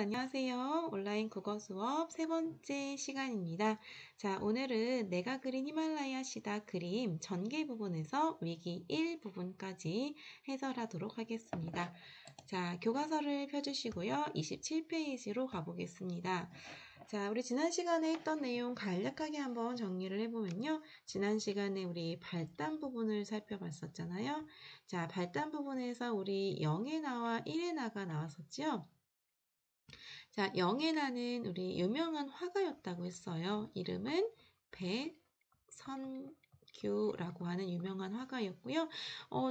안녕하세요. 온라인 국어 수업 세 번째 시간입니다. 자, 오늘은 내가 그린 히말라야 시다 그림 전개 부분에서 위기 1 부분까지 해설하도록 하겠습니다. 자, 교과서를 펴주시고요. 27페이지로 가보겠습니다. 자, 우리 지난 시간에 했던 내용 간략하게 한번 정리를 해보면요. 지난 시간에 우리 발단 부분을 살펴봤었잖아요. 자, 발단 부분에서 우리 0의 나와 1의 나가 나왔었죠. 자, 영애나는 우리 유명한 화가였다고 했어요. 이름은 백선규라고 하는 유명한 화가였고요.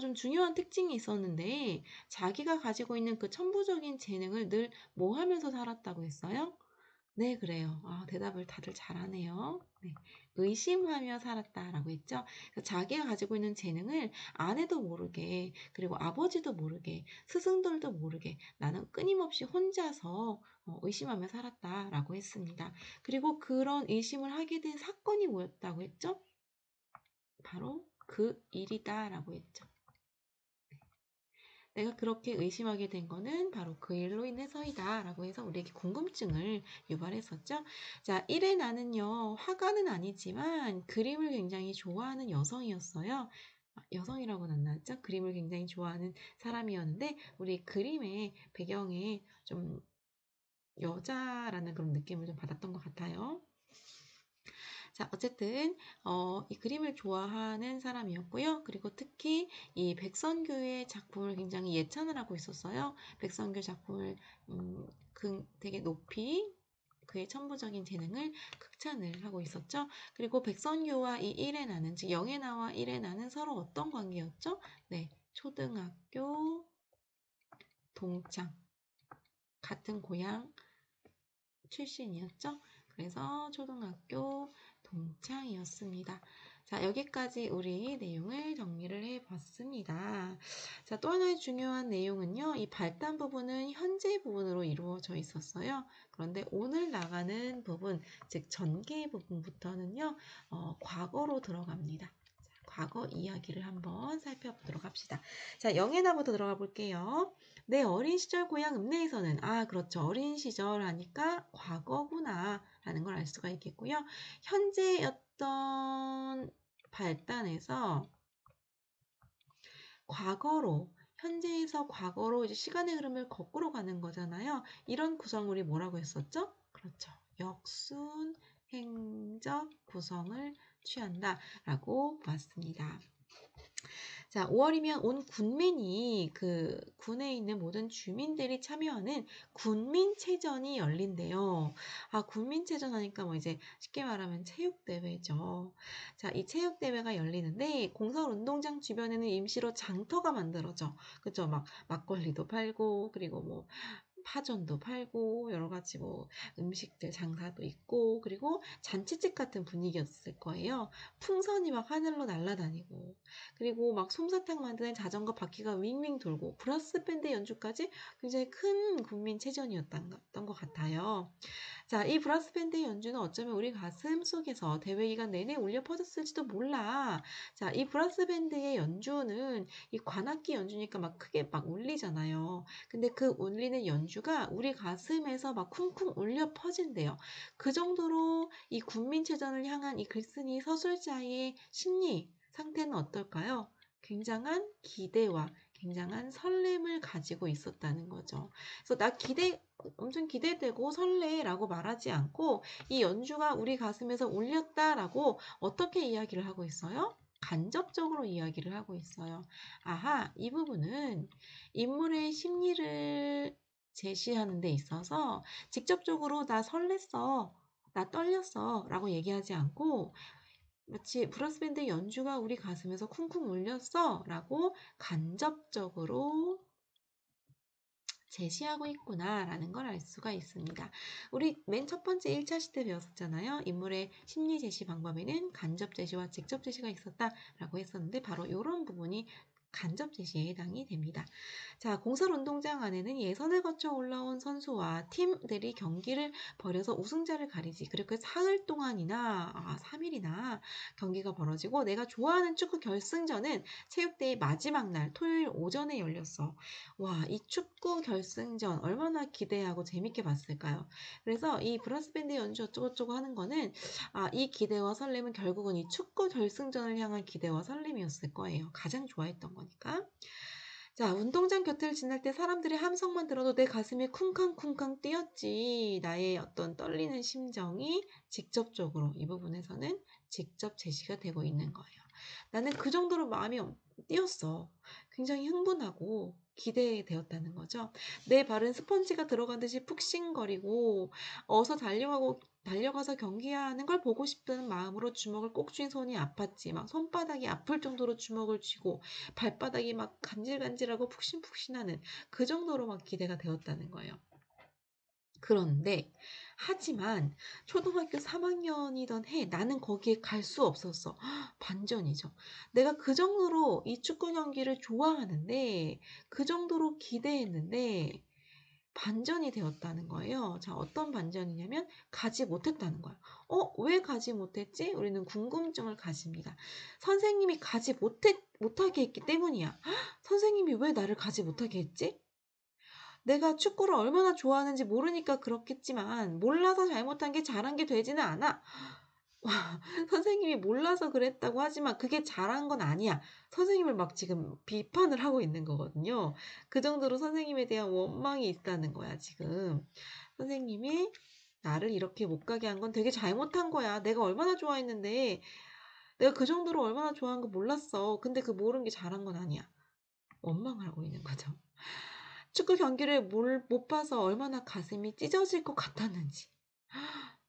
좀 중요한 특징이 있었는데 자기가 가지고 있는 그 천부적인 재능을 늘 뭐 하면서 살았다고 했어요? 네, 그래요. 대답을 다들 잘하네요. 네, 의심하며 살았다라고 했죠. 그래서 자기가 가지고 있는 재능을 아내도 모르게, 그리고 아버지도 모르게, 스승들도 모르게 나는 끊임없이 혼자서 의심하며 살았다라고 했습니다. 그리고 그런 의심을 하게 된 사건이 뭐였다고 했죠? 바로 그 일이다라고 했죠. 내가 그렇게 의심하게 된 거는 바로 그 일로 인해서이다 라고 해서 우리에게 궁금증을 유발했었죠. 자, 1의 나는요, 화가는 아니지만 그림을 굉장히 좋아하는 여성이었어요. 여성이라고는 안 나왔죠? 그림을 굉장히 좋아하는 사람이었는데 우리 그림의 배경에 좀 여자라는 그런 느낌을 좀 받았던 것 같아요. 자, 어쨌든 이 그림을 좋아하는 사람이었고요. 그리고 특히 이 백선교의 작품을 굉장히 예찬을 하고 있었어요. 백선교 작품을 되게 높이 그의 천부적인 재능을 극찬을 하고 있었죠. 그리고 백선교와 이 일에나는, 즉 영애나와 일에나는 서로 어떤 관계였죠? 네, 초등학교 동창, 같은 고향 출신이었죠. 그래서 초등학교 동창이었습니다. 자, 여기까지 우리 내용을 정리를 해봤습니다. 자, 또 하나의 중요한 내용은요. 이 발단 부분은 현재 부분으로 이루어져 있었어요. 그런데 오늘 나가는 부분, 즉 전개 부분부터는요. 과거로 들어갑니다. 자, 과거 이야기를 한번 살펴보도록 합시다. 자, 영예나부터 들어가 볼게요. 내 어린 시절 고향 읍내에서는, 그렇죠. 어린 시절 하니까 과거구나 라는 걸 알 수가 있겠고요. 현재였던 발단에서 과거로, 현재에서 과거로 이제 시간의 흐름을 거꾸로 가는 거잖아요. 이런 구성을 우리 뭐라고 했었죠? 그렇죠. 역순 행적 구성을 취한다 라고 봤습니다. 자, 5월이면 온 군민이 그 군에 있는 모든 주민들이 참여하는 군민체전이 열린대요. 군민체전 하니까 뭐 이제 쉽게 말하면 체육대회죠. 자, 이 체육대회가 열리는데 공설운동장 주변에는 임시로 장터가 만들어져. 그쵸? 막 막걸리도 팔고, 그리고 뭐 파전도 팔고 여러 가지 뭐 음식들 장사도 있고 그리고 잔치집 같은 분위기였을 거예요. 풍선이 막 하늘로 날아다니고 그리고 막 솜사탕 만드는 자전거 바퀴가 윙윙 돌고 브라스 밴드 연주까지 굉장히 큰 국민체전이었던 것 같아요. 자, 이 브라스 밴드의 연주는 어쩌면 우리 가슴 속에서 대회 기간 내내 울려 퍼졌을지도 몰라. 자, 이 브라스 밴드의 연주는 이 관악기 연주니까 막 크게 막 울리잖아요. 근데 그 울리는 연주가 우리 가슴에서 막 쿵쿵 울려 퍼진대요. 그 정도로 이 국민체전을 향한 이 글쓴이 서술자의 심리 상태는 어떨까요? 굉장한 기대와 굉장한 설렘을 가지고 있었다는 거죠. 그래서 엄청 기대되고 설레라고 말하지 않고 이 연주가 우리 가슴에서 울렸다라고 어떻게 이야기를 하고 있어요? 간접적으로 이야기를 하고 있어요. 이 부분은 인물의 심리를 제시하는 데 있어서 직접적으로 나 설렜어, 나 떨렸어 라고 얘기하지 않고 마치 브라스밴드 연주가 우리 가슴에서 쿵쿵 울렸어 라고 간접적으로 제시하고 있구나라는 걸 알 수가 있습니다. 우리 맨 첫 번째 1차 시대 배웠었잖아요. 인물의 심리 제시 방법에는 간접 제시와 직접 제시가 있었다라고 했었는데 바로 이런 부분이 간접 제시에 해당이 됩니다. 자, 공설운동장 안에는 예선을 거쳐 올라온 선수와 팀들이 경기를 벌여서 우승자를 가리지. 그렇게 사흘 동안이나 3일이나 경기가 벌어지고 내가 좋아하는 축구 결승전은 체육대회 마지막 날 토요일 오전에 열렸어. 와, 이 축구 결승전 얼마나 기대하고 재밌게 봤을까요? 그래서 이 브라스 밴드 연주 어쩌고저쩌고 하는 거는 이 기대와 설렘은 결국은 이 축구 결승전을 향한 기대와 설렘이었을 거예요. 가장 좋아했던 거니까. 자, 운동장 곁을 지날 때 사람들의 함성만 들어도 내 가슴이 쿵쾅쿵쾅 뛰었지. 나의 어떤 떨리는 심정이 직접적으로 이 부분에서는 직접 제시가 되고 있는 거예요. 나는 그 정도로 마음이 뛰었어. 굉장히 흥분하고 기대되었다는 거죠. 내 발은 스펀지가 들어간 듯이 푹신거리고 어서 달려가서 경기하는 걸 보고 싶다는 마음으로 주먹을 꼭 쥔 손이 아팠지. 막 손바닥이 아플 정도로 주먹을 쥐고 발바닥이 막 간질간질하고 푹신푹신하는 그 정도로 막 기대가 되었다는 거예요. 그런데 하지만 초등학교 3학년이던 해 나는 거기에 갈 수 없었어. 반전이죠. 내가 그 정도로 이 축구 경기를 좋아하는데 그 정도로 기대했는데 반전이 되었다는 거예요. 자, 어떤 반전이냐면 가지 못했다는 거야. 왜 가지 못했지? 우리는 궁금증을 가집니다. 선생님이 가지 못하게 했기 때문이야. 선생님이 왜 나를 가지 못하게 했지? 내가 축구를 얼마나 좋아하는지 모르니까 그렇겠지만 몰라서 잘못한 게 잘한 게 되지는 않아. 와, 선생님이 몰라서 그랬다고 하지만 그게 잘한 건 아니야. 선생님을 막 지금 비판을 하고 있는 거거든요. 그 정도로 선생님에 대한 원망이 있다는 거야, 지금. 선생님이 나를 이렇게 못 가게 한 건 되게 잘못한 거야. 내가 얼마나 좋아했는데 내가 그 정도로 얼마나 좋아한 거 몰랐어. 근데 그 모르는 게 잘한 건 아니야. 원망을 하고 있는 거죠. 축구 경기를 못 봐서 얼마나 가슴이 찢어질 것 같았는지.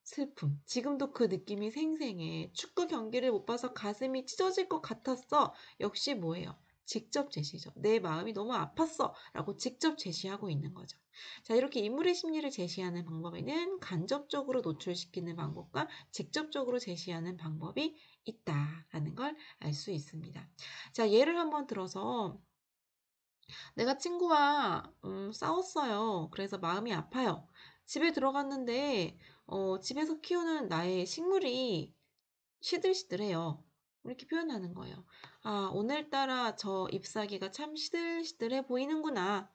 슬픔. 지금도 그 느낌이 생생해. 축구 경기를 못 봐서 가슴이 찢어질 것 같았어. 역시 뭐예요? 직접 제시죠. 내 마음이 너무 아팠어. 라고 직접 제시하고 있는 거죠. 자, 이렇게 인물의 심리를 제시하는 방법에는 간접적으로 노출시키는 방법과 직접적으로 제시하는 방법이 있다라는 걸 알 수 있습니다. 자, 예를 한번 들어서 내가 친구와 싸웠어요. 그래서 마음이 아파요. 집에 들어갔는데 집에서 키우는 나의 식물이 시들시들해요. 이렇게 표현하는 거예요. 오늘따라 저 잎사귀가 참 시들시들해 보이는구나.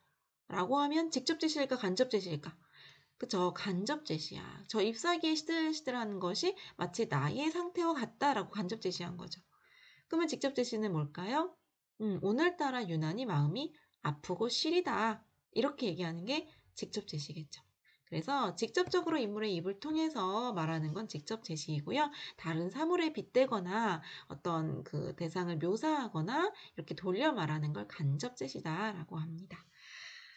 라고 하면 직접 제시일까, 간접 제시일까? 그쵸, 간접 제시야. 저 잎사귀에 시들시들하는 것이 마치 나의 상태와 같다라고 간접 제시한 거죠. 그러면 직접 제시는 뭘까요? 오늘따라 유난히 마음이 아프고 시리다. 이렇게 얘기하는 게 직접 제시겠죠. 그래서 직접적으로 인물의 입을 통해서 말하는 건 직접 제시이고요. 다른 사물에 빗대거나 어떤 그 대상을 묘사하거나 이렇게 돌려 말하는 걸 간접 제시다라고 합니다.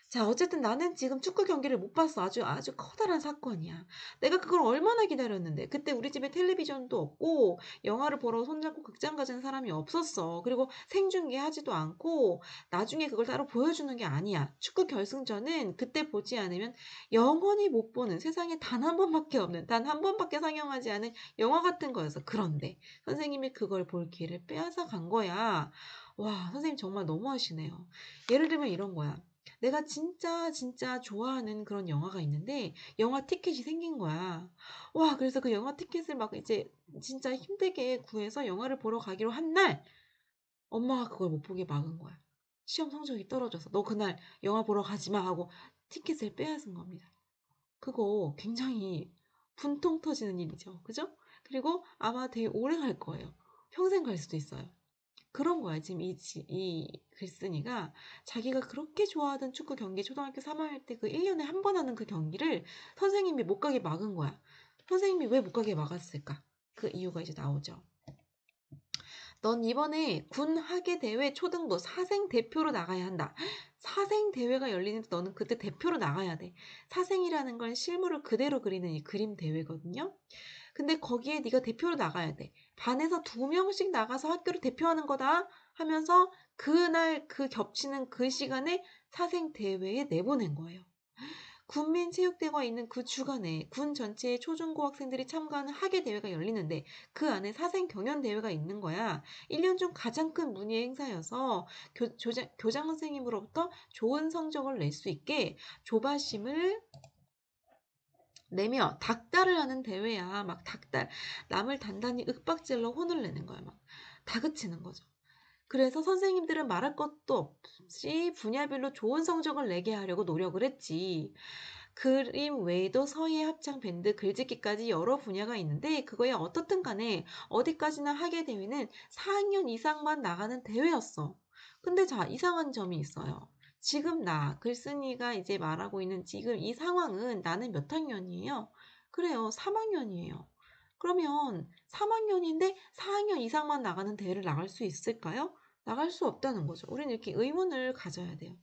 자, 어쨌든 나는 지금 축구 경기를 못 봤어. 아주 커다란 사건이야. 내가 그걸 얼마나 기다렸는데. 그때 우리 집에 텔레비전도 없고, 영화를 보러 손잡고 극장 가자는 사람이 없었어. 그리고 생중계하지도 않고, 나중에 그걸 따로 보여주는 게 아니야. 축구 결승전은 그때 보지 않으면 영원히 못 보는 세상에 단 한 번밖에 없는, 단 한 번밖에 상영하지 않은 영화 같은 거였어. 그런데 선생님이 그걸 볼 기회를 빼앗아 간 거야. 와, 선생님 정말 너무하시네요. 예를 들면 이런 거야. 내가 진짜 좋아하는 그런 영화가 있는데 영화 티켓이 생긴 거야. 와, 그래서 그 영화 티켓을 막 이제 진짜 힘들게 구해서 영화를 보러 가기로 한 날 엄마가 그걸 못 보게 막은 거야. 시험 성적이 떨어져서 너 그날 영화 보러 가지 마 하고 티켓을 빼앗은 겁니다. 그거 굉장히 분통 터지는 일이죠. 그죠? 그리고 아마 되게 오래 갈 거예요. 평생 갈 수도 있어요. 그런 거야. 지금 이 글쓴이가 자기가 그렇게 좋아하던 축구 경기 초등학교 3학년 때 그 1년에 한 번 하는 그 경기를 선생님이 못 가게 막은 거야. 선생님이 왜 못 가게 막았을까? 그 이유가 이제 나오죠. 넌 이번에 군 하계 대회 초등부 사생 대표로 나가야 한다. 사생 대회가 열리는데 너는 그때 대표로 나가야 돼. 사생이라는 건 실물을 그대로 그리는 이 그림 대회거든요. 근데 거기에 네가 대표로 나가야 돼. 반에서 2명씩 나가서 학교를 대표하는 거다 하면서 그날 그 겹치는 그 시간에 사생 대회에 내보낸 거예요. 군민체육대회가 있는 그 주간에 군 전체의 초중고 학생들이 참가하는 학예 대회가 열리는데 그 안에 사생 경연 대회가 있는 거야. 1년 중 가장 큰 문예 행사여서 교장 선생님으로부터 좋은 성적을 낼 수 있게 조바심을 내며 닥달을 하는 대회야. 막 닥달. 남을 단단히 윽박질러 혼을 내는 거야. 막 다그치는 거죠. 그래서 선생님들은 말할 것도 없이 분야별로 좋은 성적을 내게 하려고 노력을 했지. 그림 외에도 서예, 합창, 밴드, 글짓기까지 여러 분야가 있는데 그거에 어떻든 간에 어디까지나 하게 대회는 4학년 이상만 나가는 대회였어. 근데 자, 이상한 점이 있어요. 지금 나, 글쓴이가 이제 말하고 있는 지금 이 상황은 나는 몇 학년이에요? 그래요, 3학년이에요. 그러면 3학년인데 4학년 이상만 나가는 대회를 나갈 수 있을까요? 나갈 수 없다는 거죠. 우리는 이렇게 의문을 가져야 돼요.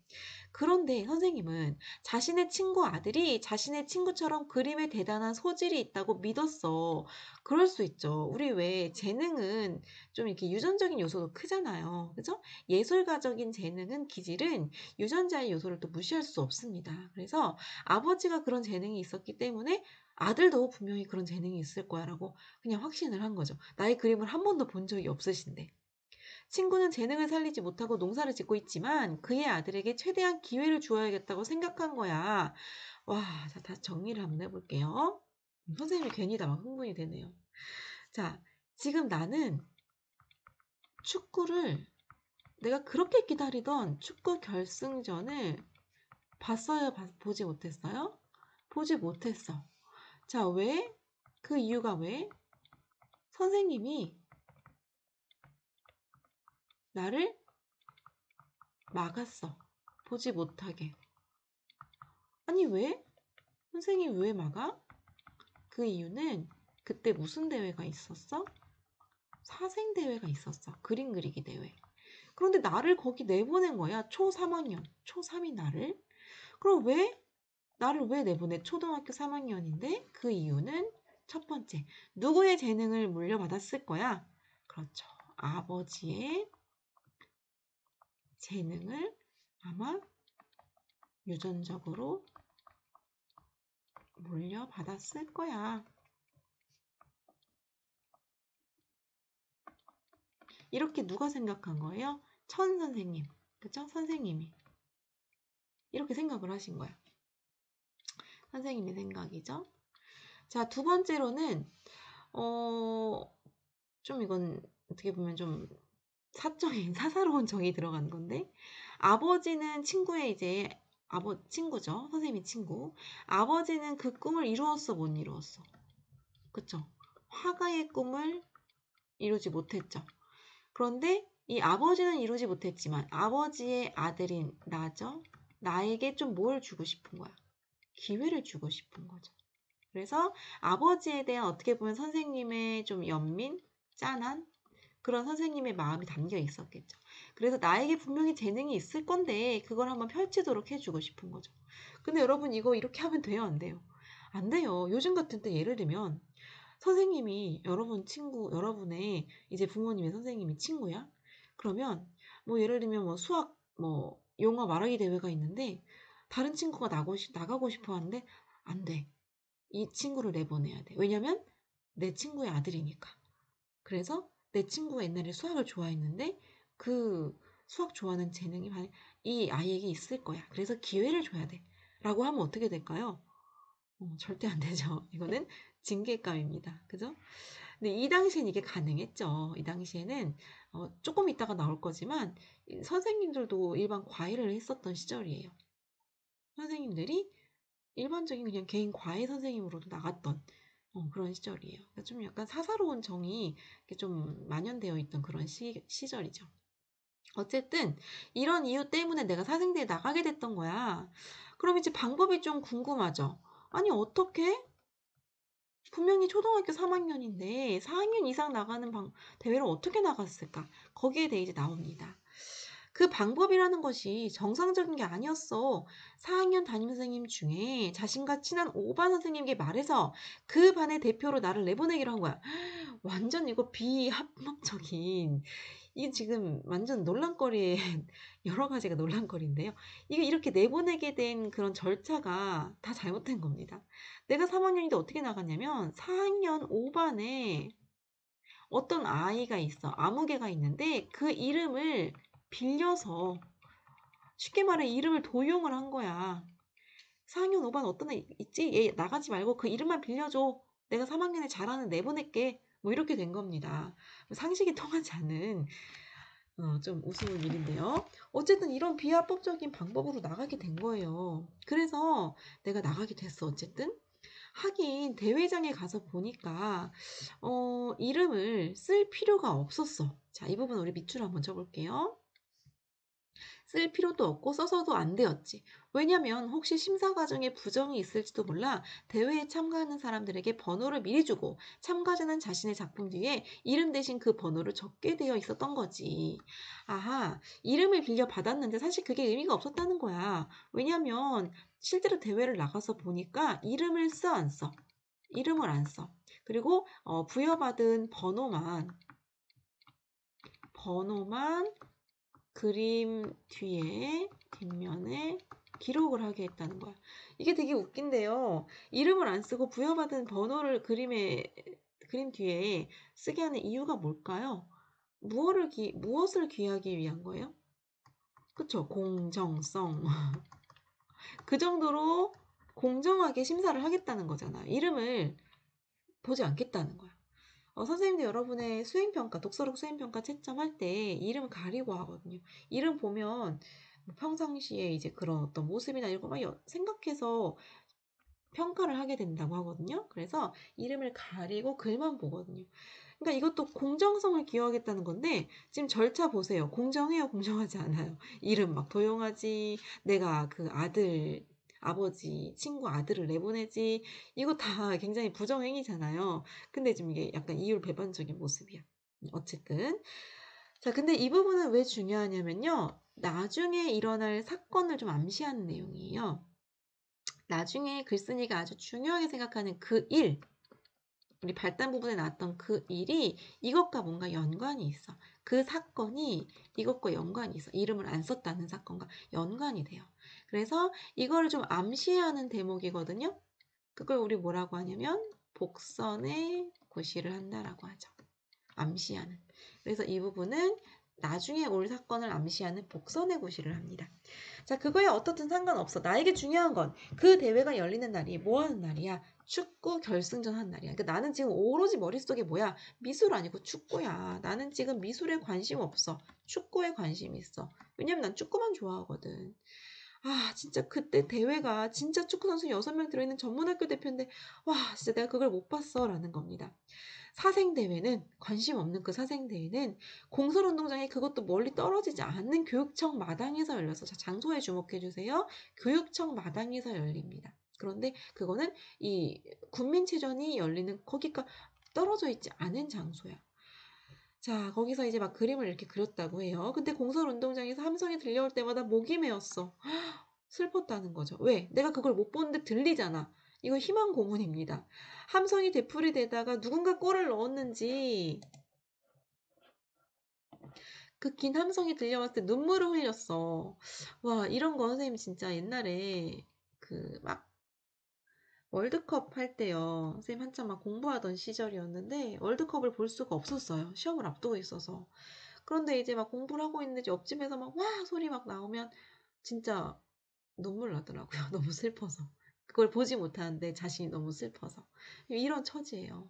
그런데 선생님은 자신의 친구 아들이 자신의 친구처럼 그림에 대단한 소질이 있다고 믿었어. 그럴 수 있죠. 우리 왜 재능은 좀 이렇게 유전적인 요소도 크잖아요. 그죠? 예술가적인 재능은 기질은 유전자의 요소를 또 무시할 수 없습니다. 그래서 아버지가 그런 재능이 있었기 때문에 아들도 분명히 그런 재능이 있을 거야라고 그냥 확신을 한 거죠. 나의 그림을 한 번도 본 적이 없으신데. 친구는 재능을 살리지 못하고 농사를 짓고 있지만 그의 아들에게 최대한 기회를 주어야겠다고 생각한 거야. 와, 자, 다시 정리를 한번 해볼게요. 선생님이 괜히 다 막 흥분이 되네요. 자, 지금 나는 축구를 내가 그렇게 기다리던 축구 결승전을 봤어요? 보지 못했어요? 보지 못했어. 자, 왜? 그 이유가 왜? 선생님이 나를 막았어. 보지 못하게. 아니, 왜? 선생님 왜 막아? 그 이유는 그때 무슨 대회가 있었어? 사생대회가 있었어. 그림 그리기 대회. 그런데 나를 거기 내보낸 거야. 초 3학년. 초 3인 나를. 그럼 왜? 나를 왜 내보내? 초등학교 3학년인데 그 이유는 첫 번째. 누구의 재능을 물려받았을 거야? 그렇죠. 아버지의 재능을 아마 유전적으로 물려받았을 거야. 이렇게 누가 생각한 거예요? 천 선생님. 그죠? 선생님이. 이렇게 생각을 하신 거야. 선생님의 생각이죠. 자, 두 번째로는, 좀 이건 어떻게 보면 좀 사적인, 사사로운 정이 들어간 건데, 아버지는 친구의 이제, 친구죠. 선생님이 친구. 아버지는 그 꿈을 이루었어, 못 이루었어? 그쵸? 화가의 꿈을 이루지 못했죠. 그런데 이 아버지는 이루지 못했지만 아버지의 아들인 나죠. 나에게 좀 뭘 주고 싶은 거야. 기회를 주고 싶은 거죠. 그래서 아버지에 대한 어떻게 보면 선생님의 좀 연민, 짠한 그런 선생님의 마음이 담겨 있었겠죠. 그래서 나에게 분명히 재능이 있을 건데 그걸 한번 펼치도록 해주고 싶은 거죠. 근데 여러분 이거 이렇게 하면 돼요? 안 돼요? 안 돼요. 요즘 같은 때 예를 들면 선생님이 여러분의 이제 부모님의 선생님이 친구야? 그러면 뭐 예를 들면 뭐 수학, 뭐 영어 말하기 대회가 있는데 다른 친구가 나가고 싶어 하는데 안 돼. 이 친구를 내보내야 돼. 왜냐면 내 친구의 아들이니까. 그래서 내 친구가 옛날에 수학을 좋아했는데 그 수학 좋아하는 재능이 이 아이에게 있을 거야. 그래서 기회를 줘야 돼. 라고 하면 어떻게 될까요? 절대 안 되죠. 이거는 징계감입니다. 그죠? 근데 이 당시엔 이게 가능했죠. 이 당시에는 조금 있다가 나올 거지만 선생님들도 일반 과외를 했었던 시절이에요. 선생님들이 일반적인 그냥 개인 과외 선생님으로도 나갔던 그런 시절이에요. 그러니까 좀 약간 사사로운 정이 좀 만연되어 있던 그런 시절이죠. 어쨌든 이런 이유 때문에 내가 사생대에 나가게 됐던 거야. 그럼 이제 방법이 좀 궁금하죠. 아니 어떻게? 분명히 초등학교 3학년인데 4학년 이상 나가는 대회를 어떻게 나갔을까? 거기에 대해 이제 나옵니다. 그 방법이라는 것이 정상적인 게 아니었어. 4학년 담임선생님 중에 자신과 친한 5반 선생님에게 말해서 그 반의 대표로 나를 내보내기로 한 거야. 완전 이거 비합법적인 이게 지금 완전 논란거리에 여러 가지가 논란거리인데요. 이게 이렇게 내보내게 된 그런 절차가 다 잘못된 겁니다. 내가 3학년인데 어떻게 나갔냐면 4학년 5반에 어떤 아이가 있어. 아무개가 있는데 그 이름을 빌려서 쉽게 말해 이름을 도용을 한 거야. 4학년 5반 어떤 애 있지? 얘 나가지 말고 그 이름만 빌려줘. 내가 3학년에 잘하는 내보낼게. 뭐 이렇게 된 겁니다. 상식이 통하지 않은 좀 우스운 일인데요. 어쨌든 이런 비합법적인 방법으로 나가게 된 거예요. 그래서 내가 나가게 됐어. 어쨌든 하긴 대회장에 가서 보니까 이름을 쓸 필요가 없었어. 자, 이 부분 우리 밑줄 한번 쳐볼게요. 쓸 필요도 없고 써서도 안 되었지. 왜냐면 혹시 심사 과정에 부정이 있을지도 몰라 대회에 참가하는 사람들에게 번호를 미리 주고 참가자는 자신의 작품 뒤에 이름 대신 그 번호를 적게 되어 있었던 거지. 아하, 이름을 빌려 받았는데 사실 그게 의미가 없었다는 거야. 왜냐면 실제로 대회를 나가서 보니까 이름을 써 안 써? 이름을 안 써. 그리고 부여받은 번호만 그림 뒤에 뒷면에 기록을 하게 했다는 거야. 이게 되게 웃긴데요. 이름을 안 쓰고 부여받은 번호를 그림 뒤에 쓰게 하는 이유가 뭘까요? 무엇을 기하기 위한 거예요? 그쵸? 공정성. 그 정도로 공정하게 심사를 하겠다는 거잖아. 이름을 보지 않겠다는 거야. 선생님도 여러분의 수행평가, 독서록 수행평가 채점할 때 이름 가리고 하거든요. 이름 보면 뭐 평상시에 이제 그런 어떤 모습이나 이런 거 막 생각해서 평가를 하게 된다고 하거든요. 그래서 이름을 가리고 글만 보거든요. 그러니까 이것도 공정성을 기여하겠다는 건데 지금 절차 보세요. 공정해요, 공정하지 않아요. 이름 막 도용하지, 내가 그 아버지, 친구 아들을 내보내지, 이거 다 굉장히 부정행위잖아요. 근데 지금 이게 약간 이율배반적인 모습이야. 어쨌든. 자, 근데 이 부분은 왜 중요하냐면요. 나중에 일어날 사건을 좀 암시하는 내용이에요. 나중에 글쓴이가 아주 중요하게 생각하는 그 일, 우리 발단 부분에 나왔던 그 일이 이것과 뭔가 연관이 있어. 그 사건이 이것과 연관이 있어. 이름을 안 썼다는 사건과 연관이 돼요. 그래서 이거를 좀 암시하는 대목이거든요. 그걸 우리 뭐라고 하냐면 복선의 고시를 한다라고 하죠. 암시하는. 그래서 이 부분은 나중에 올 사건을 암시하는 복선의 고시를 합니다. 자, 그거야 어떻든 상관없어. 나에게 중요한 건 그 대회가 열리는 날이 뭐 하는 날이야? 축구 결승전 하는 날이야. 그러니까 나는 지금 오로지 머릿속에 뭐야? 미술 아니고 축구야. 나는 지금 미술에 관심 없어. 축구에 관심 있어. 왜냐면 난 축구만 좋아하거든. 아, 진짜 그때 대회가 진짜 축구 선수 6명 들어있는 전문학교 대표인데 와, 진짜 내가 그걸 못 봤어 라는 겁니다. 사생대회는 관심 없는 그 사생대회는 공설운동장에 그것도 멀리 떨어지지 않는 교육청 마당에서 열려서 자, 장소에 주목해 주세요. 교육청 마당에서 열립니다. 그런데 그거는 이 군민체전이 열리는 거기가 떨어져 있지 않은 장소야. 자, 거기서 이제 막 그림을 이렇게 그렸다고 해요. 근데 공설운동장에서 함성이 들려올 때마다 목이 메었어. 슬펐다는 거죠. 왜? 내가 그걸 못 보는데 들리잖아. 이거 희망 고문입니다. 함성이 되풀이 되다가 누군가 골을 넣었는지 그 긴 함성이 들려왔을 때 눈물을 흘렸어. 와, 이런 거 선생님 진짜 옛날에 그 막 월드컵 할 때요. 선생님 한참 막 공부하던 시절이었는데 월드컵을 볼 수가 없었어요. 시험을 앞두고 있어서. 그런데 이제 막 공부를 하고 있는데 옆집에서 막 와 소리 막 나오면 진짜 눈물 나더라고요. 너무 슬퍼서. 그걸 보지 못하는데 자신이 너무 슬퍼서. 이런 처지예요.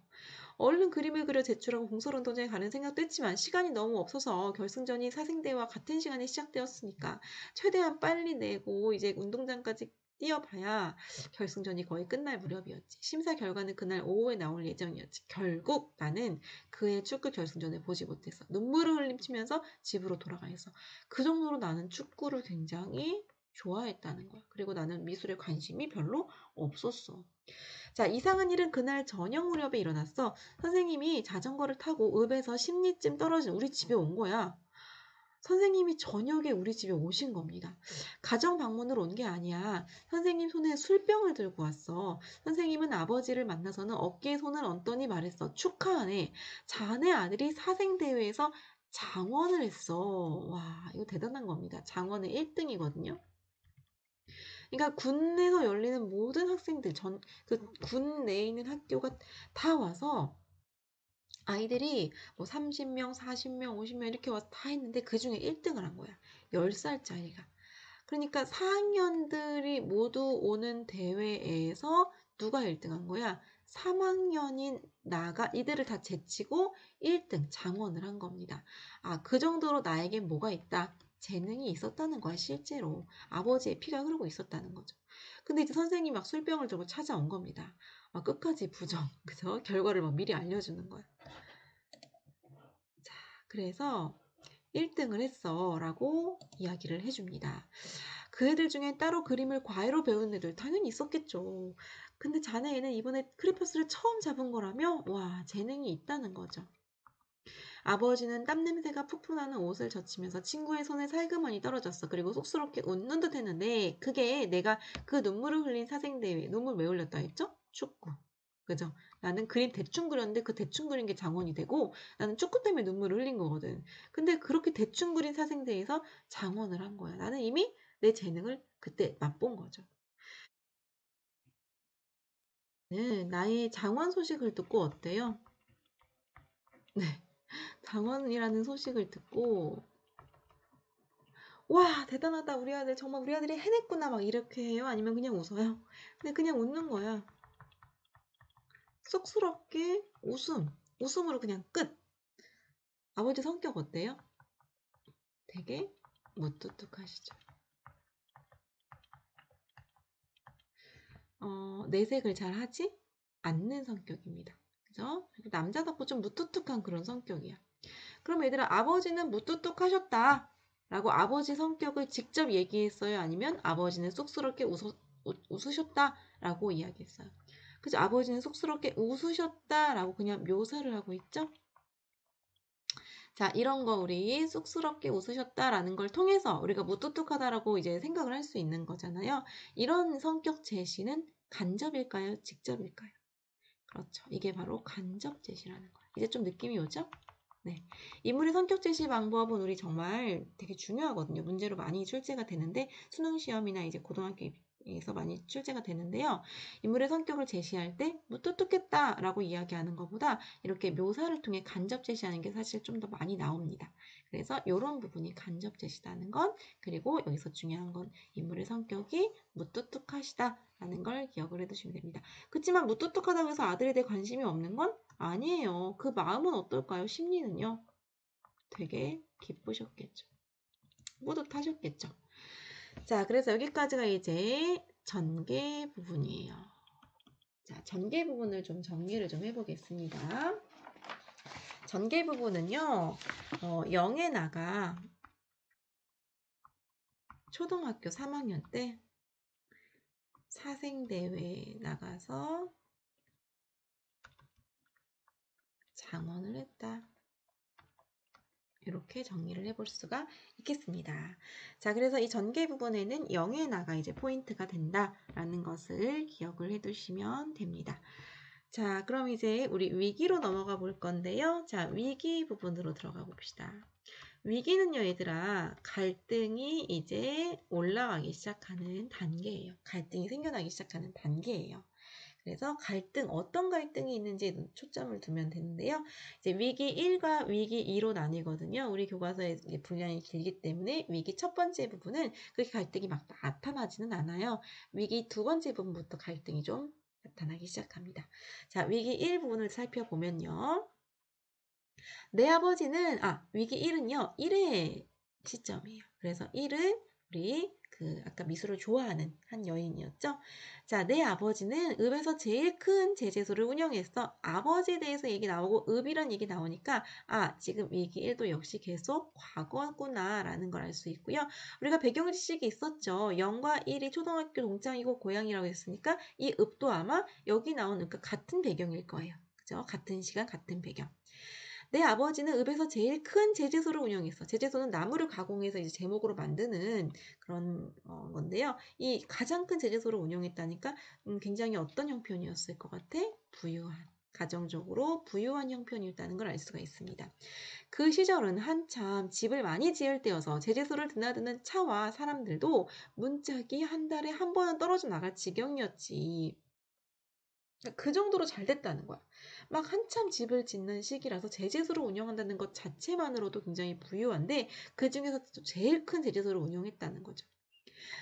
얼른 그림을 그려 제출하고 공설운동장에 가는 생각도 했지만 시간이 너무 없어서 결승전이 사생대와 같은 시간에 시작되었으니까 최대한 빨리 내고 이제 운동장까지 뛰어봐야 결승전이 거의 끝날 무렵이었지. 심사 결과는 그날 오후에 나올 예정이었지. 결국 나는 그의 축구 결승전을 보지 못했어. 눈물을 흘림치면서 집으로 돌아가 있어. 그 정도로 나는 축구를 굉장히 좋아했다는 거야. 그리고 나는 미술에 관심이 별로 없었어. 자, 이상한 일은 그날 저녁 무렵에 일어났어. 선생님이 자전거를 타고 읍에서 10리쯤 떨어진 우리 집에 온 거야. 선생님이 저녁에 우리 집에 오신 겁니다. 가정 방문으로 온 게 아니야. 선생님 손에 술병을 들고 왔어. 선생님은 아버지를 만나서는 어깨에 손을 얹더니 말했어. 축하하네. 자네 아들이 사생대회에서 장원을 했어. 와, 이거 대단한 겁니다. 장원은 1등이거든요. 그러니까 군에서 열리는 모든 학생들, 그 군 내에 있는 학교가 다 와서 아이들이 뭐 30명, 40명, 50명 이렇게 와서 다 했는데 그 중에 1등을 한 거야. 10살짜리가. 그러니까 4학년들이 모두 오는 대회에서 누가 1등 한 거야? 3학년인 나가 이들을 다 제치고 1등 장원을 한 겁니다. 아, 그 정도로 나에게 뭐가 있다? 재능이 있었다는 거야, 실제로. 아버지의 피가 흐르고 있었다는 거죠. 근데 이제 선생님이 막 술병을 들고 찾아온 겁니다. 막 끝까지 부정. 그래서 결과를 막 미리 알려주는 거야. 자, 그래서 1등을 했어 라고 이야기를 해줍니다. 그 애들 중에 따로 그림을 과외로 배우는 애들 당연히 있었겠죠. 근데 자네 애는 이번에 크리퍼스를 처음 잡은 거라며? 와, 재능이 있다는 거죠. 아버지는 땀냄새가 푹푹 나는 옷을 젖히면서 친구의 손에 살그머니 떨어졌어. 그리고 쑥스럽게 웃는 듯 했는데 그게 내가 그 눈물을 흘린 사생대회, 눈물 왜 흘렸다 했죠? 축구. 그죠? 나는 그림 대충 그렸는데 그 대충 그린 게 장원이 되고 나는 축구 때문에 눈물을 흘린 거거든. 근데 그렇게 대충 그린 사생대회에서 장원을 한 거야. 나는 이미 내 재능을 그때 맛본 거죠. 네, 나의 장원 소식을 듣고 어때요? 네, 장원이라는 소식을 듣고 와, 대단하다. 우리 아들 정말 우리 아들이 해냈구나 막 이렇게 해요? 아니면 그냥 웃어요? 근데 그냥 웃는 거야. 쑥스럽게 웃음으로 그냥 끝. 아버지 성격 어때요? 되게 무뚝뚝하시죠. 내색을 잘 하지 않는 성격입니다. 그죠? 남자답고 좀 무뚝뚝한 그런 성격이야. 그럼 얘들아, 아버지는 무뚝뚝하셨다 라고 아버지 성격을 직접 얘기했어요? 아니면 아버지는 쑥스럽게 웃으셨다 라고 이야기했어요? 그죠? 아버지는 쑥스럽게 웃으셨다 라고 그냥 묘사를 하고 있죠? 자, 이런 거 우리 쑥스럽게 웃으셨다라는 걸 통해서 우리가 무뚝뚝하다라고 이제 생각을 할 수 있는 거잖아요. 이런 성격 제시는 간접일까요? 직접일까요? 그렇죠. 이게 바로 간접 제시라는 거예요. 이제 좀 느낌이 오죠? 네. 인물의 성격 제시 방법은 우리 정말 되게 중요하거든요. 문제로 많이 출제가 되는데 수능 시험이나 이제 고등학교에서 많이 출제가 되는데요. 인물의 성격을 제시할 때 무뚝뚝했다라고 이야기하는 것보다 이렇게 묘사를 통해 간접 제시하는 게 사실 좀 더 많이 나옵니다. 그래서 이런 부분이 간접 제시라는 건 그리고 여기서 중요한 건 인물의 성격이 무뚝뚝하시다라는 걸 기억을 해두시면 됩니다. 그렇지만 무뚝뚝하다고 해서 아들에 대해 관심이 없는 건 아니에요. 그 마음은 어떨까요? 심리는요. 되게 기쁘셨겠죠. 뿌듯하셨겠죠. 자, 그래서 여기까지가 이제 전개 부분이에요. 자, 전개 부분을 좀 정리를 좀 해보겠습니다. 전개 부분은요, 영애 나가 초등학교 3학년 때 사생대회에 나가서 장원을 했다. 이렇게 정리를 해볼 수가 있겠습니다. 자, 그래서 이 전개 부분에는 0의 나가 이제 포인트가 된다라는 것을 기억을 해두시면 됩니다. 자, 그럼 이제 우리 위기로 넘어가 볼 건데요. 자, 위기 부분으로 들어가 봅시다. 위기는요, 얘들아, 갈등이 이제 올라가기 시작하는 단계예요. 갈등이 생겨나기 시작하는 단계예요. 그래서 어떤 갈등이 있는지 초점을 두면 되는데요. 이제 위기 1과 위기 2로 나뉘거든요. 우리 교과서의 분량이 길기 때문에 위기 첫 번째 부분은 그렇게 갈등이 막 나타나지는 않아요. 위기 두 번째 부분부터 갈등이 좀 나타나기 시작합니다. 자, 위기 1 부분을 살펴보면요. 내 아버지는, 위기 1은요, 1의 시점이에요. 그래서 1은 우리 아까 미술을 좋아하는 한 여인이었죠. 자, 내 아버지는 읍에서 제일 큰 제재소를 운영했어. 아버지에 대해서 얘기 나오고 읍이란 얘기 나오니까 지금 위기 1도 역시 계속 과거구나 라는 걸 알 수 있고요. 우리가 배경 지식이 있었죠. 0과 1이 초등학교 동창이고 고향이라고 했으니까 이 읍도 아마 여기 나오는 같은 배경일 거예요. 그죠? 같은 시간, 같은 배경. 내 아버지는 읍에서 제일 큰 제재소를 운영했어. 제재소는 나무를 가공해서 이제 제목으로 만드는 그런 건데요. 이 가장 큰 제재소를 운영했다니까 굉장히 어떤 형편이었을 것 같아? 부유한. 가정적으로 부유한 형편이었다는 걸 알 수가 있습니다. 그 시절은 한참 집을 많이 지을 때여서 제재소를 드나드는 차와 사람들도 문짝이 한 달에 한 번은 떨어져 나갈 지경이었지. 그 정도로 잘 됐다는 거야. 막 한참 집을 짓는 시기라서 제재소를 운영한다는 것 자체만으로도 굉장히 부유한데 그 중에서 제일 큰 제재소를 운영했다는 거죠.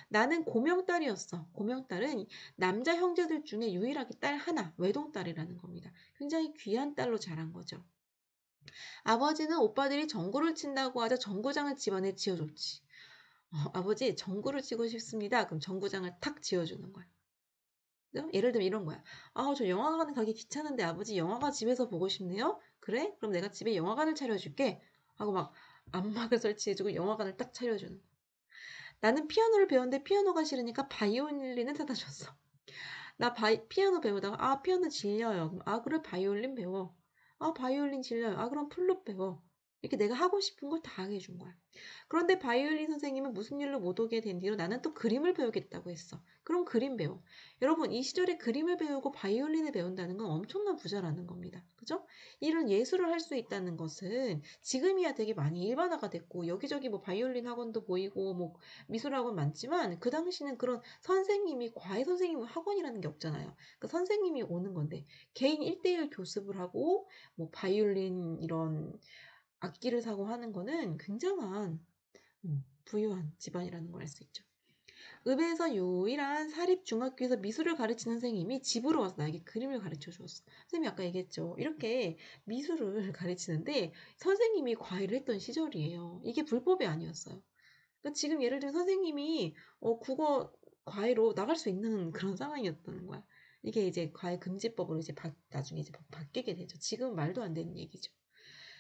나는 고명딸이었어. 고명딸은 남자 형제들 중에 유일하게 딸 하나, 외동딸이라는 겁니다. 굉장히 귀한 딸로 자란 거죠. 아버지는 오빠들이 전구를 친다고 하자 전구장을 집안에 지어줬지. 아버지 전구를 치고 싶습니다. 그럼 전구장을 탁 지어주는 거야. 예를 들면 이런 거야. 저 영화관 가기 귀찮은데 아버지 영화가 집에서 보고 싶네요? 그래? 그럼 내가 집에 영화관을 차려줄게. 하고 막 안막을 설치해주고 영화관을 딱 차려주는 거야. 나는 피아노를 배웠는데 피아노가 싫으니까 바이올린을 사다 줬어. 나 피아노 배우다가 피아노 질려요. 그럼 그래 바이올린 배워. 바이올린 질려요. 그럼 플룻 배워. 이렇게 내가 하고 싶은 걸 다 하게 해준 거야. 그런데 바이올린 선생님은 무슨 일로 못 오게 된 뒤로 나는 또 그림을 배우겠다고 했어. 그럼 그림 배워. 여러분 이 시절에 그림을 배우고 바이올린을 배운다는 건 엄청난 부자라는 겁니다. 그죠? 이런 예술을 할 수 있다는 것은 지금이야 되게 많이 일반화가 됐고 여기저기 뭐 바이올린 학원도 보이고 뭐 미술 학원 많지만 그 당시는 그런 선생님이 과외 선생님 학원이라는 게 없잖아요. 그 선생님이 오는 건데 개인 1대1 교습을 하고 뭐 바이올린 이런 악기를 사고 하는 거는 굉장한 부유한 집안이라는 걸 알 수 있죠. 읍에서 유일한 사립중학교에서 미술을 가르치는 선생님이 집으로 와서 나에게 그림을 가르쳐 주었어. 선생님이 아까 얘기했죠. 이렇게 미술을 가르치는데 선생님이 과외를 했던 시절이에요. 이게 불법이 아니었어요. 그러니까 지금 예를 들면 선생님이 국어 과외로 나갈 수 있는 그런 상황이었다는 거야. 이게 이제 과외 금지법으로 이제 나중에 이제 바뀌게 되죠. 지금 말도 안 되는 얘기죠.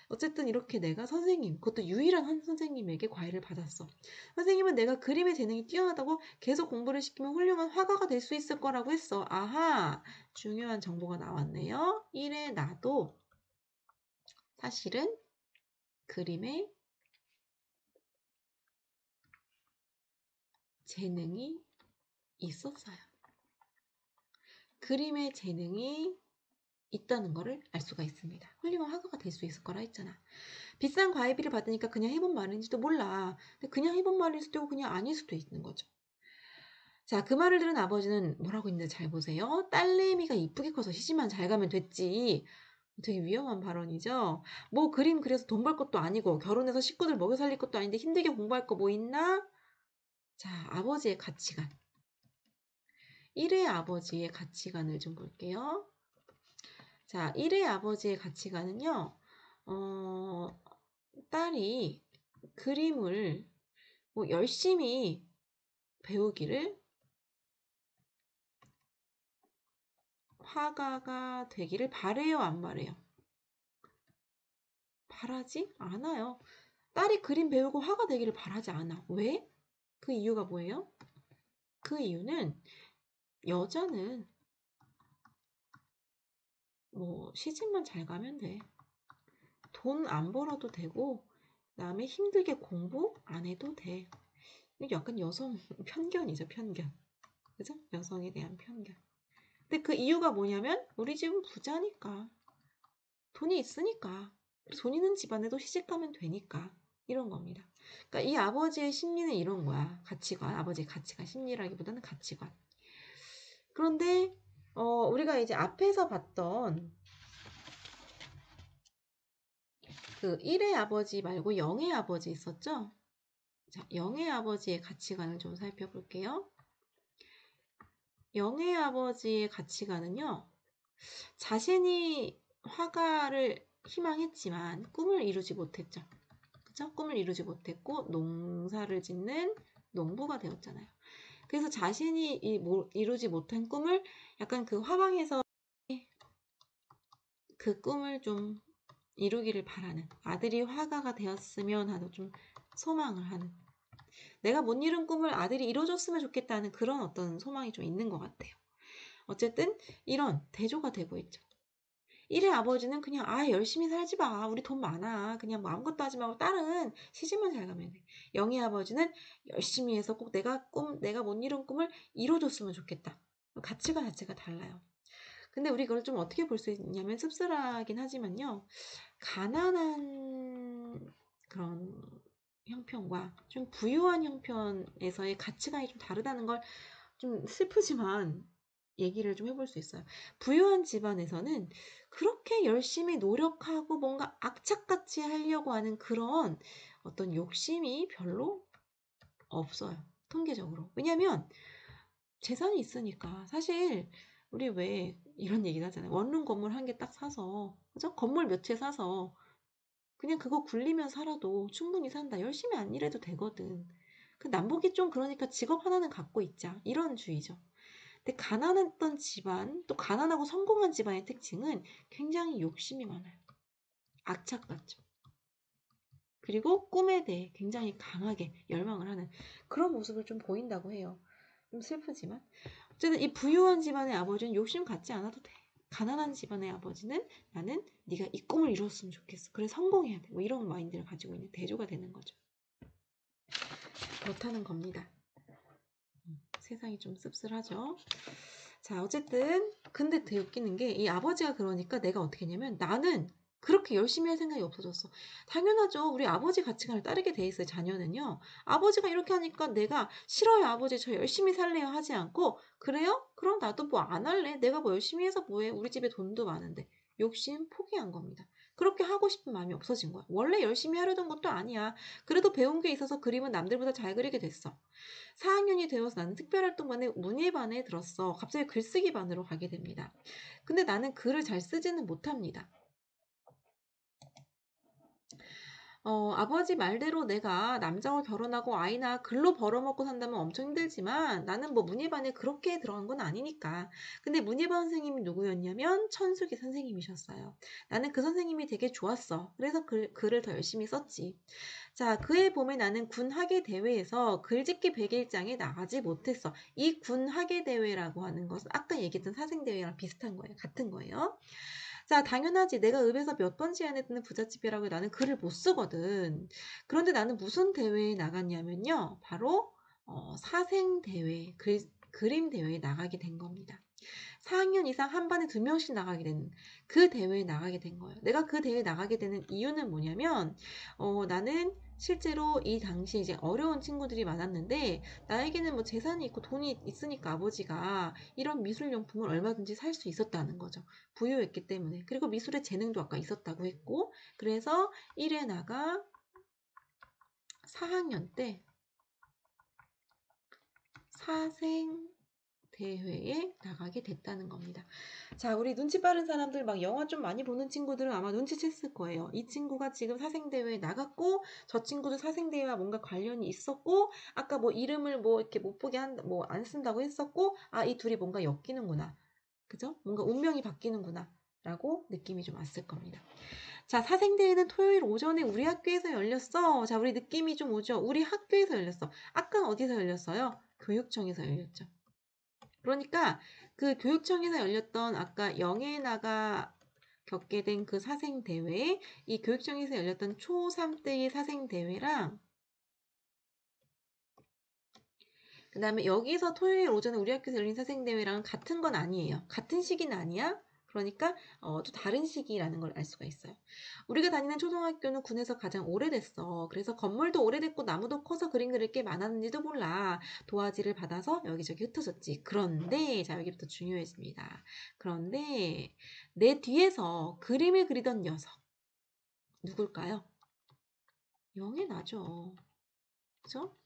어쨌든 이렇게 내가 선생님, 그것도 유일한 한 선생님에게 과외를 받았어. 선생님은 내가 그림의 재능이 뛰어나다고 계속 공부를 시키면 훌륭한 화가가 될 수 있을 거라고 했어. 아하, 중요한 정보가 나왔네요. 1에 나도 사실은 그림에 재능이 있었어요. 그림의 재능이 있다는 거를 알 수가 있습니다. 훌륭한 화가가 될 수 있을 거라 했잖아. 비싼 과외비를 받으니까 그냥 해본 말인지도 몰라. 근데 그냥 해본 말일 수도 있고 그냥 아닐 수도 있는 거죠. 자, 그 말을 들은 아버지는 뭐라고 했는지 잘 보세요. 딸내미가 이쁘게 커서 시집만 잘 가면 됐지. 되게 위험한 발언이죠. 뭐 그림 그려서 돈 벌 것도 아니고 결혼해서 식구들 먹여 살릴 것도 아닌데 힘들게 공부할 거 뭐 있나? 자, 아버지의 가치관. 1의 아버지의 가치관을 좀 볼게요. 자, 1의 아버지의 가치관은요. 딸이 그림을 뭐 열심히 배우기를 화가가 되기를 바래요, 안 바래요? 바라지 않아요. 딸이 그림 배우고 화가 되기를 바라지 않아. 왜? 그 이유가 뭐예요? 그 이유는 여자는 뭐 시집만 잘 가면 돼. 돈 안 벌어도 되고 그다음에 힘들게 공부 안 해도 돼. 이게 약간 여성 편견이죠, 편견. 그죠? 여성에 대한 편견. 근데 그 이유가 뭐냐면 우리 집은 부자니까. 돈이 있으니까. 돈 있는 집안에도 시집가면 되니까. 이런 겁니다. 그러니까 이 아버지의 심리는 이런 거야. 가치관. 아버지의 가치관. 심리라기보다는 가치관. 그런데 우리가 이제 앞에서 봤던 그 1의 아버지 말고 0의 아버지 있었죠? 자, 0의 아버지의 가치관을 좀 살펴볼게요. 0의 아버지의 가치관은요. 자신이 화가를 희망했지만 꿈을 이루지 못했죠. 그죠? 꿈을 이루지 못했고 농사를 짓는 농부가 되었잖아요. 그래서 자신이 이루지 못한 꿈을 약간 그 화방에서 그 꿈을 좀 이루기를 바라는 아들이 화가가 되었으면 하는 좀 소망을 하는 내가 못 이룬 꿈을 아들이 이뤄줬으면 좋겠다는 그런 어떤 소망이 좀 있는 것 같아요. 어쨌든 이런 대조가 되고 있죠. 1의 아버지는 그냥 열심히 살지 마. 우리 돈 많아. 그냥 뭐 아무것도 하지 말고 딸은 시집만 잘 가면 돼. 0의 아버지는 열심히 해서 꼭 내가 못 이룬 꿈을 이뤄줬으면 좋겠다. 가치관 자체가 달라요. 근데 우리 이걸 좀 어떻게 볼 수 있냐면 씁쓸하긴 하지만요. 가난한 그런 형편과 좀 부유한 형편에서의 가치관이 좀 다르다는 걸 좀 슬프지만 얘기를 좀 해볼 수 있어요. 부유한 집안에서는 그렇게 열심히 노력하고 뭔가 악착같이 하려고 하는 그런 어떤 욕심이 별로 없어요. 통계적으로. 왜냐면 재산이 있으니까. 사실 우리 왜 이런 얘기도 하잖아요. 원룸 건물 한 개 딱 사서, 그죠? 건물 몇 채 사서 그냥 그거 굴리면 살아도 충분히 산다. 열심히 안 일해도 되거든. 그 남북이 좀 그러니까 직업 하나는 갖고 있자. 이런 주의죠. 근데 가난했던 집안, 또 가난하고 성공한 집안의 특징은 굉장히 욕심이 많아요. 악착같죠. 그리고 꿈에 대해 굉장히 강하게 열망을 하는 그런 모습을 좀 보인다고 해요. 좀 슬프지만. 어쨌든 이 부유한 집안의 아버지는 욕심 갖지 않아도 돼. 가난한 집안의 아버지는 나는 네가 이 꿈을 이뤘으면 좋겠어. 그래 성공해야 돼. 뭐 이런 마인드를 가지고 있는 대조가 되는 거죠. 그렇다는 겁니다. 세상이 좀 씁쓸하죠. 자, 어쨌든 근데 되게 웃기는 게 이 아버지가 그러니까 내가 어떻게 했냐면 나는 그렇게 열심히 할 생각이 없어졌어. 당연하죠. 우리 아버지 가치관을 따르게 돼 있어요. 자녀는요. 아버지가 이렇게 하니까 내가 싫어요. 아버지 저 열심히 살래요 하지 않고 그래요? 그럼 나도 뭐 안 할래. 내가 뭐 열심히 해서 뭐해. 우리 집에 돈도 많은데. 욕심 포기한 겁니다. 그렇게 하고 싶은 마음이 없어진 거야. 원래 열심히 하려던 것도 아니야. 그래도 배운 게 있어서 그림은 남들보다 잘 그리게 됐어. 4학년이 되어서 나는 특별활동반에 문예반에 들었어. 갑자기 글쓰기 반으로 가게 됩니다. 근데 나는 글을 잘 쓰지는 못합니다. 아버지 말대로 내가 남자와 결혼하고 아이 낳아 글로 벌어먹고 산다면 엄청 힘들지만 나는 뭐 문예반에 그렇게 들어간 건 아니니까. 근데 문예반 선생님이 누구였냐면 천숙이 선생님이셨어요. 나는 그 선생님이 되게 좋았어. 그래서 글을 더 열심히 썼지. 자, 그해 봄에 나는 군 학예 대회에서 글짓기 100일장에 나가지 못했어. 이 군 학예 대회라고 하는 것은 아까 얘기했던 사생 대회랑 비슷한 거예요. 같은 거예요. 자, 당연하지. 내가 읍에서 몇 번 제안에 드는 부잣집이라고 나는 글을 못 쓰거든. 그런데 나는 무슨 대회에 나갔냐면요. 바로 사생 대회, 그림 대회에 나가게 된 겁니다. 4학년 이상 한 반에 2명씩 나가게 되는 그 대회에 나가게 된 거예요. 내가 그 대회에 나가게 되는 이유는 뭐냐면 나는 실제로 이 당시에 이제 어려운 친구들이 많았는데 나에게는 뭐 재산이 있고 돈이 있으니까 아버지가 이런 미술용품을 얼마든지 살 수 있었다는 거죠. 부유했기 때문에. 그리고 미술의 재능도 아까 있었다고 했고 그래서 1회 나가 4학년 때 사생 대회에 나가게 됐다는 겁니다. 자, 우리 눈치 빠른 사람들 막 영화 좀 많이 보는 친구들은 아마 눈치챘을 거예요. 이 친구가 지금 사생대회에 나갔고, 저 친구도 사생대회와 뭔가 관련이 있었고, 아까 뭐 이름을 뭐 이렇게 못 보게 뭐 안 쓴다고 했었고, 아, 이 둘이 뭔가 엮이는구나. 그죠? 뭔가 운명이 바뀌는구나. 라고 느낌이 좀 왔을 겁니다. 자, 사생대회는 토요일 오전에 우리 학교에서 열렸어. 자, 우리 느낌이 좀 오죠? 우리 학교에서 열렸어. 아까 어디서 열렸어요? 교육청에서 열렸죠. 그러니까 그 교육청에서 열렸던 아까 영예나가 겪게 된 그 사생대회, 이 교육청에서 열렸던 초3 때의 사생대회랑 그 다음에 여기서 토요일 오전에 우리 학교에서 열린 사생대회랑 같은 건 아니에요. 같은 시기는 아니야. 그러니까 또 다른 시기라는 걸 알 수가 있어요. 우리가 다니는 초등학교는 군에서 가장 오래됐어. 그래서 건물도 오래됐고 나무도 커서 그림 그릴 게 많았는지도 몰라. 도화지를 받아서 여기저기 흩어졌지. 그런데 자 여기부터 중요해집니다. 그런데 내 뒤에서 그림을 그리던 녀석 누굴까요? 영애 나죠. 그죠?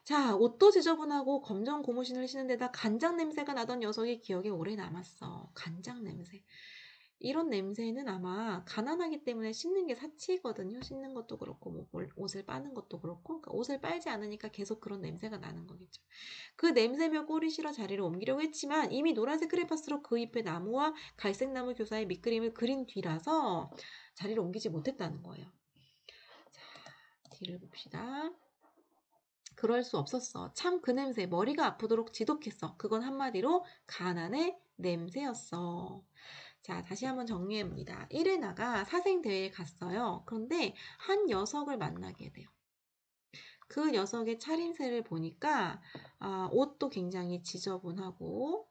자, 옷도 지저분하고 검정 고무신을 신은 데다 간장 냄새가 나던 녀석이 기억에 오래 남았어. 간장 냄새. 이런 냄새는 아마 가난하기 때문에 씻는 게 사치거든요. 씻는 것도 그렇고, 뭐 옷을 빠는 것도 그렇고, 그러니까 옷을 빨지 않으니까 계속 그런 냄새가 나는 거겠죠. 그 냄새며 꼬리 실어 자리를 옮기려고 했지만 이미 노란색 크레파스로 그 잎에 나무와 갈색 나무 교사의 밑그림을 그린 뒤라서 자리를 옮기지 못했다는 거예요. 자, 뒤를 봅시다. 그럴 수 없었어. 참 그 냄새 머리가 아프도록 지독했어. 그건 한마디로 가난의 냄새였어. 자, 다시 한번 정리해봅니다. 1회 나가 사생대회에 갔어요. 그런데 한 녀석을 만나게 돼요. 그 녀석의 차림새를 보니까 옷도 굉장히 지저분하고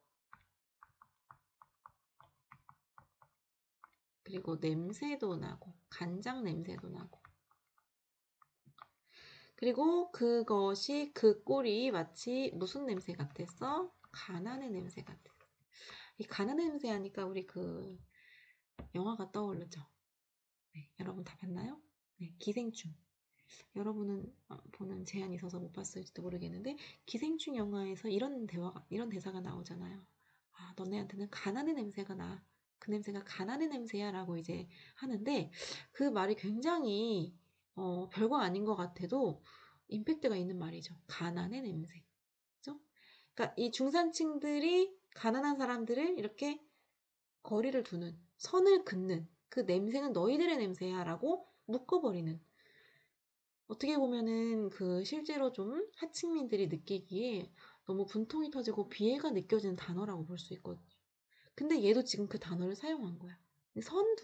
그리고 냄새도 나고 간장 냄새도 나고 그리고 그것이 그 꼴이 마치 무슨 냄새 같았어? 가난의 냄새 같았어. 이 가난의 냄새 하니까 우리 그 영화가 떠오르죠. 네, 여러분 다 봤나요? 네, 기생충. 여러분은 보는 제한이 있어서 못 봤을지도 모르겠는데 기생충 영화에서 이런 대사가 나오잖아요. 아, 너네한테는 가난의 냄새가 나. 그 냄새가 가난의 냄새야라고 이제 하는데 그 말이 굉장히 별거 아닌 것 같아도 임팩트가 있는 말이죠. 가난의 냄새. 그죠? 그러니까 이 중산층들이 가난한 사람들을 이렇게 거리를 두는 선을 긋는 그 냄새는 너희들의 냄새야라고 묶어버리는 어떻게 보면은 그 실제로 좀 하층민들이 느끼기에 너무 분통이 터지고 비애가 느껴지는 단어라고 볼 수 있거든요. 근데 얘도 지금 그 단어를 사용한 거야. 선을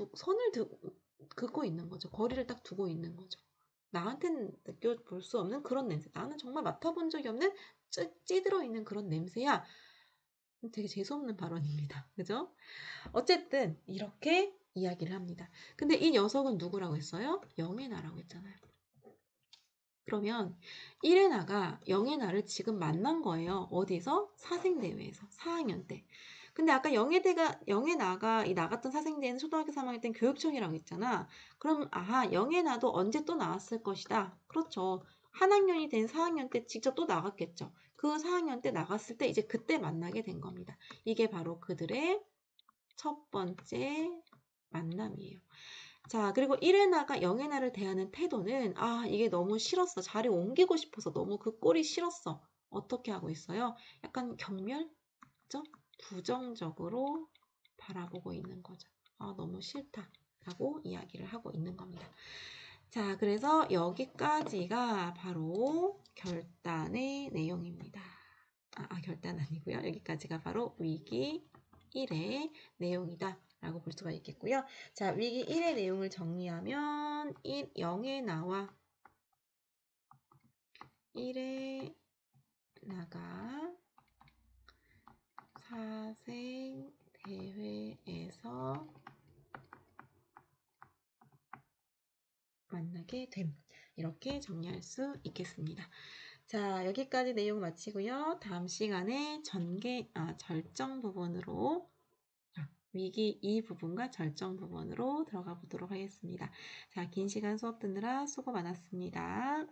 긋고 있는 거죠. 거리를 딱 두고 있는 거죠. 나한테는 느껴볼 수 없는 그런 냄새. 나는 정말 맡아본 적이 없는 찌들어 있는 그런 냄새야. 되게 재수없는 발언입니다. 그죠? 어쨌든 이렇게 이야기를 합니다. 근데 이 녀석은 누구라고 했어요? 영애나라고 했잖아요. 그러면 1의 나가 0의 나를 지금 만난 거예요. 어디서? 사생대회에서. 4학년 때. 근데 아까 0의 나가 이 나갔던 사생대회는 초등학교 3학년 때는 교육청이라고 했잖아. 그럼 아하 0의 나도 언제 또 나왔을 것이다. 그렇죠. 한 학년이 된 4학년 때 직접 또 나갔겠죠. 그 4학년 때 나갔을 때 이제 그때 만나게 된 겁니다. 이게 바로 그들의 첫 번째 만남이에요. 자, 그리고 1의 나가 0의 나를 대하는 태도는 이게 너무 싫었어. 자리 옮기고 싶어서 너무 그 꼴이 싫었어. 어떻게 하고 있어요? 약간 경멸? 그죠? 부정적으로 바라보고 있는 거죠. 너무 싫다. 라고 이야기를 하고 있는 겁니다. 자, 그래서 여기까지가 바로 결단의 내용입니다. 결단 아니고요. 여기까지가 바로 위기 1의 내용이다. 라고 볼 수가 있겠고요. 자, 위기 1의 내용을 정리하면 0에 나와 1에 나가 사생대회에서 만나게 됨. 이렇게 정리할 수 있겠습니다. 자, 여기까지 내용 마치고요. 다음 시간에 절정 부분으로 위기 이 부분과 절정 부분으로 들어가 보도록 하겠습니다. 자, 긴 시간 수업 듣느라 수고 많았습니다.